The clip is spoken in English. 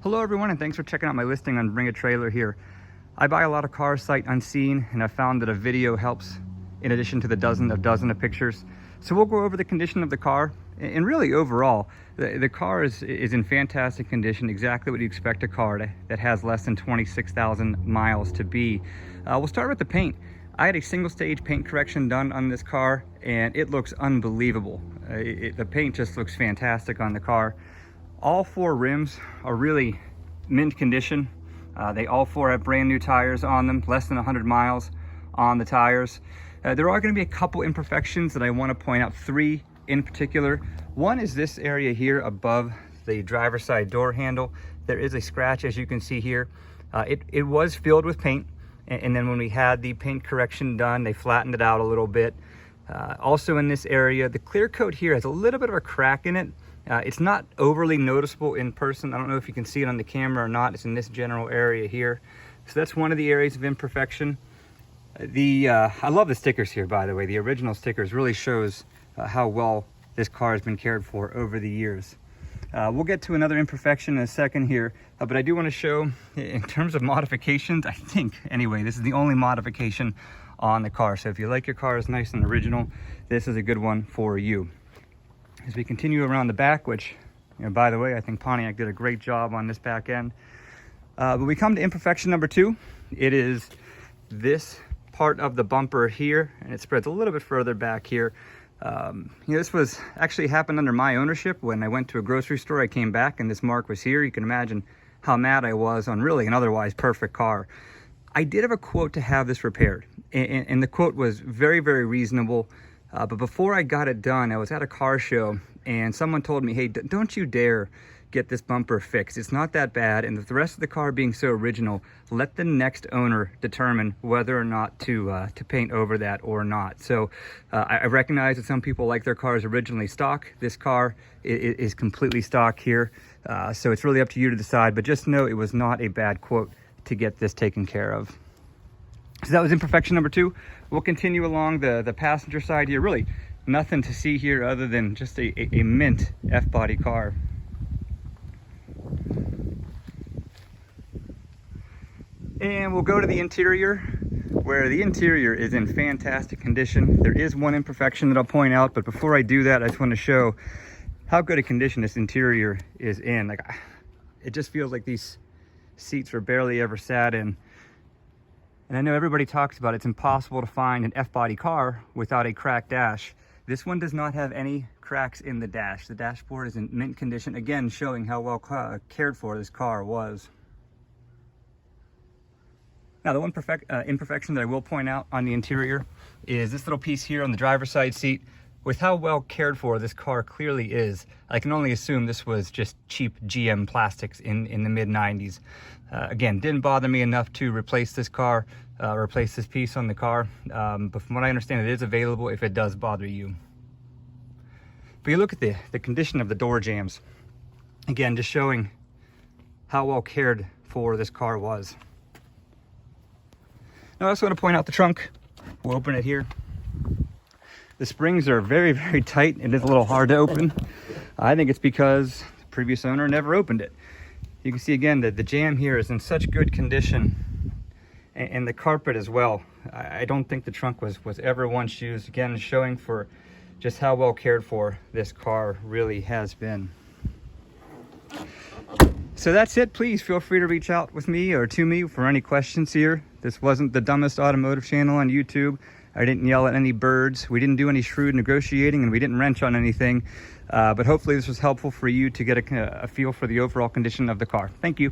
Hello everyone, and thanks for checking out my listing on Bring a Trailer here. I buy a lot of cars sight unseen, and I've found that a video helps in addition to the dozen of pictures. So we'll go over the condition of the car, and really overall, the car is in fantastic condition, exactly what you expect a car that has less than 26,000 miles to be. We'll start with the paint. I had a single stage paint correction done on this car, and it looks unbelievable. The paint just looks fantastic on the car. All four rims are really mint condition. They all four have brand new tires on them, less than 100 miles on the tires. There are going to be a couple imperfections that I want to point out, three in particular. One is this area here above the driver's side door handle. There is a scratch, as you can see here. It was filled with paint, and then when we had the paint correction done, they flattened it out a little bit. Also in this area, the clear coat here has a little bit of a crack in it. It's not overly noticeable in person. I don't know if you can see it on the camera or not. It's in this general area here. So that's one of the areas of imperfection. I love the stickers here, by the way. The original stickers really shows how well this car has been cared for over the years. We'll get to another imperfection in a second here, but I do want to show, in terms of modifications, I think, anyway, this is the only modification on the car. So if you like your cars nice and original, this is a good one for you. As we continue around the back, which, by the way, I think Pontiac did a great job on this back end. But we come to imperfection number two. It is this part of the bumper here, and it spreads a little bit further back here. This was actually happened under my ownership. When I went to a grocery store, I came back and this mark was here. You can imagine how mad I was on really an otherwise perfect car. I did have a quote to have this repaired, and the quote was very, very reasonable. But before I got it done, I was at a car show and someone told me, hey, don't you dare get this bumper fixed. It's not that bad. And with the rest of the car being so original, let the next owner determine whether or not to paint over that or not. So I recognize that some people like their cars originally stock. This car is completely stock here. So it's really up to you to decide, but just know it was not a bad quote to get this taken care of. So that was imperfection number two. We'll continue along the passenger side here. Really nothing to see here other than just a mint F-body car. And we'll go to the interior, where the interior is in fantastic condition. There is one imperfection that I'll point out, but before I do that, I just want to show how good a condition this interior is in. Like, it just feels like these seats were barely ever sat in. And I know everybody talks about it's impossible to find an F-body car without a cracked dash. This one does not have any cracks in the dash. The dashboard is in mint condition, again showing how well cared for this car was. Now, the one imperfection that I will point out on the interior is this little piece here on the driver's side seat. With how well cared for this car clearly is, I can only assume this was just cheap GM plastics in the mid-90s. Again, didn't bother me enough to replace this car, replace this piece on the car, but from what I understand, it is available if it does bother you. But you look at the condition of the door jambs. Again, just showing how well cared for this car was. Now I also want to point out the trunk. We'll open it here. The springs are very, very tight. It is a little hard to open. I think it's because the previous owner never opened it. You can see again that the jamb here is in such good condition, and the carpet as well. I don't think the trunk was ever once used. Again, showing for just how well cared for this car really has been. So that's it. Please feel free to reach out with me or to me for any questions here. This wasn't the dumbest automotive channel on YouTube. I didn't yell at any birds. We didn't do any shrewd negotiating, and we didn't wrench on anything. But hopefully this was helpful for you to get a feel for the overall condition of the car. Thank you.